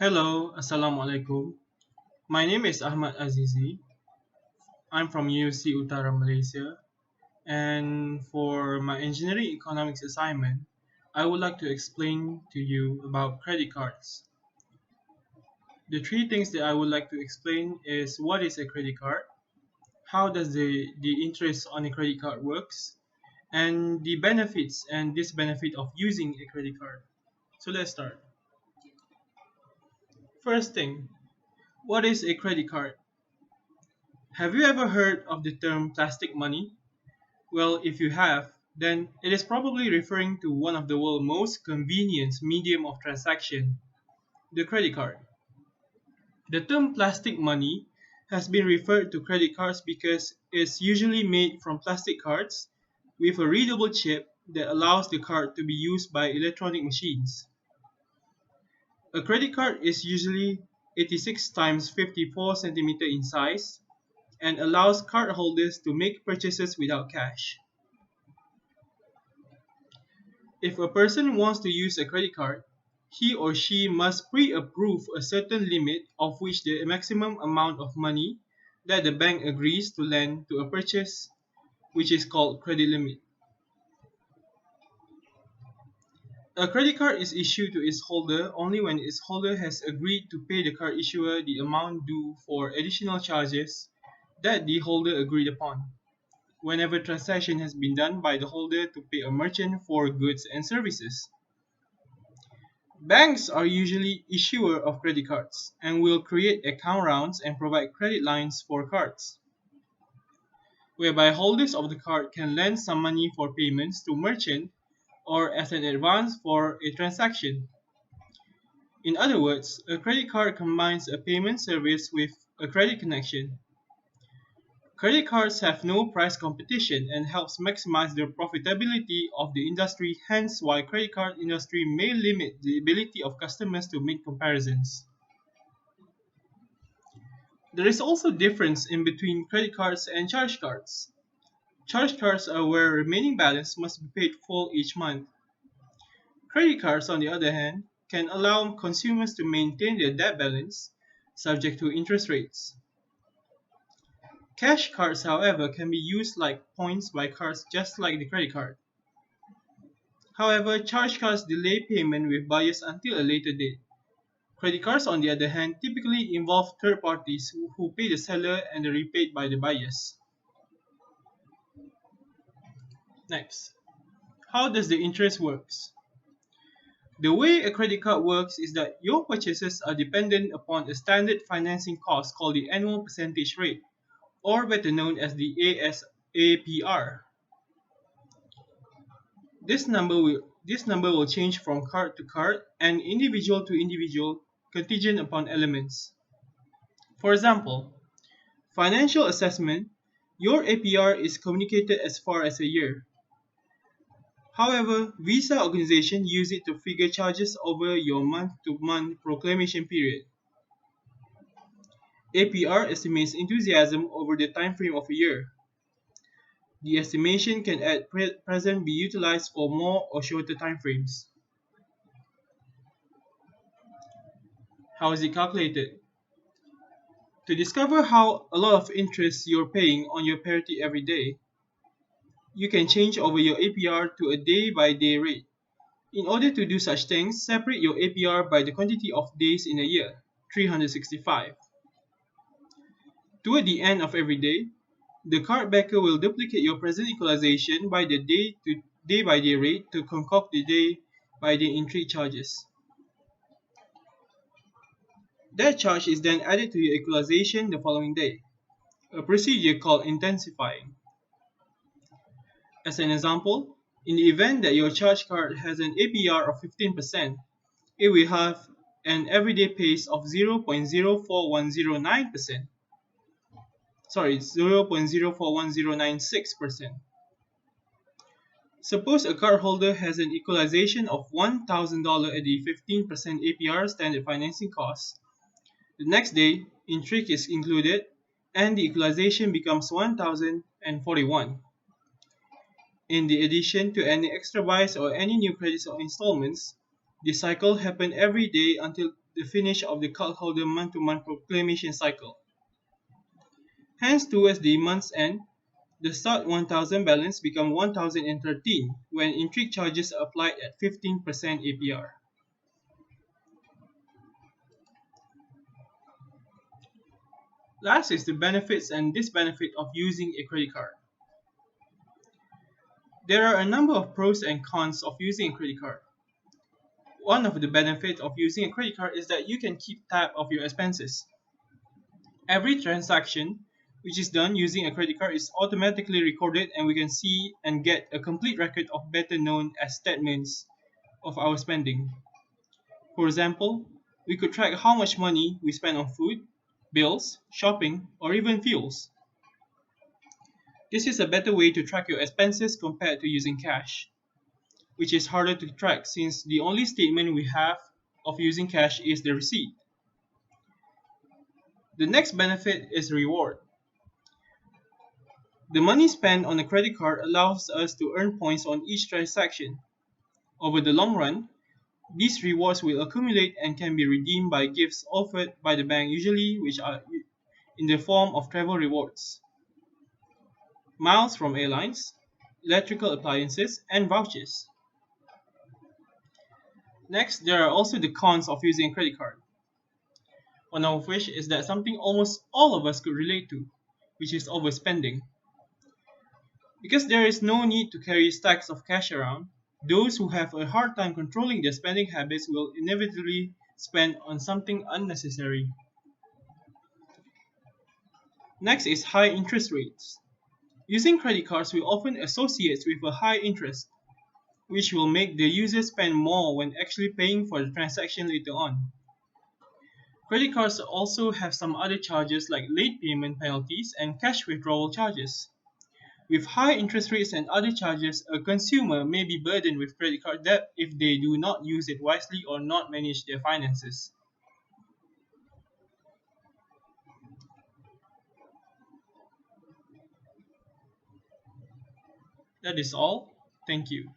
Hello, Assalamu alaikum. My name is Ahmad Azizi. I'm from UC Utara, Malaysia. And for my engineering economics assignment, I would like to explain to you about credit cards. The three things that I would like to explain is what is a credit card, how does the interest on a credit card works, and the benefits and disbenefit of using a credit card. So let's start. First thing, what is a credit card? Have you ever heard of the term plastic money? Well, if you have, then it is probably referring to one of the world's most convenient medium of transaction, the credit card. The term plastic money has been referred to credit cards because it's usually made from plastic cards with a readable chip that allows the card to be used by electronic machines. A credit card is usually 86 times 54 centimeter in size and allows cardholders to make purchases without cash. If a person wants to use a credit card, he or she must pre-approve a certain limit of which the maximum amount of money that the bank agrees to lend to a purchase, which is called credit limit. A credit card is issued to its holder only when its holder has agreed to pay the card issuer the amount due for additional charges that the holder agreed upon, whenever transaction has been done by the holder to pay a merchant for goods and services. Banks are usually issuer of credit cards and will create account rounds and provide credit lines for cards, whereby holders of the card can lend some money for payments to merchant or as an advance for a transaction. In other words, a credit card combines a payment service with a credit connection. Credit cards have no price competition and helps maximize the profitability of the industry, hence why credit card industry may limit the ability of customers to make comparisons. There is also difference in between credit cards and charge cards. Charge cards are where remaining balance must be paid full each month. Credit cards, on the other hand, can allow consumers to maintain their debt balance subject to interest rates. Cash cards, however, can be used like points by cards just like the credit card. However, charge cards delay payment with buyers until a later date. Credit cards, on the other hand, typically involve third parties who pay the seller and are repaid by the buyers. Next, how does the interest works? The way a credit card works is that your purchases are dependent upon a standard financing cost called the annual percentage rate, or better known as the APR. This number will change from card to card and individual to individual, contingent upon elements. For example, financial assessment, your APR is communicated as far as a year. However, visa organizations use it to figure charges over your month-to-month proclamation period. APR estimates enthusiasm over the time frame of a year. The estimation can at present be utilized for more or shorter time frames. How is it calculated? To discover how a lot of interest you're paying on your parity every day, you can change over your APR to a day-by-day rate. In order to do such things, separate your APR by the quantity of days in a year, 365. Toward the end of every day, the card backer will duplicate your present equalization by the day-by-day rate to concoct the day-by-day intrigue charges. That charge is then added to your equalization the following day, a procedure called intensifying. As an example, in the event that your charge card has an APR of 15%, it will have an everyday pace of 0.041096%. Sorry, 0.041096%. Suppose a cardholder has an equalization of $1,000 at the 15% APR standard financing cost. The next day, intrigue is included and the equalization becomes 1,041. In the addition to any extra buys or any new credits or installments, the cycle happens every day until the finish of the cardholder month-to-month proclamation cycle. Hence, towards the month's end, the start 1000 balance become 1013 when intrigue charges are applied at 15% APR. Last is the benefits and disbenefit of using a credit card. There are a number of pros and cons of using a credit card. One of the benefits of using a credit card is that you can keep tab of your expenses. Every transaction which is done using a credit card is automatically recorded and we can see and get a complete record of better known as statements of our spending. For example, we could track how much money we spend on food, bills, shopping, or even fuels. This is a better way to track your expenses compared to using cash, which is harder to track since the only statement we have of using cash is the receipt. The next benefit is reward. The money spent on a credit card allows us to earn points on each transaction. Over the long run, these rewards will accumulate and can be redeemed by gifts offered by the bank, usually which are in the form of travel rewards, miles from airlines, electrical appliances, and vouchers. Next, there are also the cons of using a credit card. One of which is that something almost all of us could relate to, which is overspending. Because there is no need to carry stacks of cash around, those who have a hard time controlling their spending habits will inevitably spend on something unnecessary. Next is high interest rates. Using credit cards will often associate with a high interest, which will make the user spend more when actually paying for the transaction later on. Credit cards also have some other charges like late payment penalties and cash withdrawal charges. With high interest rates and other charges, a consumer may be burdened with credit card debt if they do not use it wisely or not manage their finances. That is all. Thank you.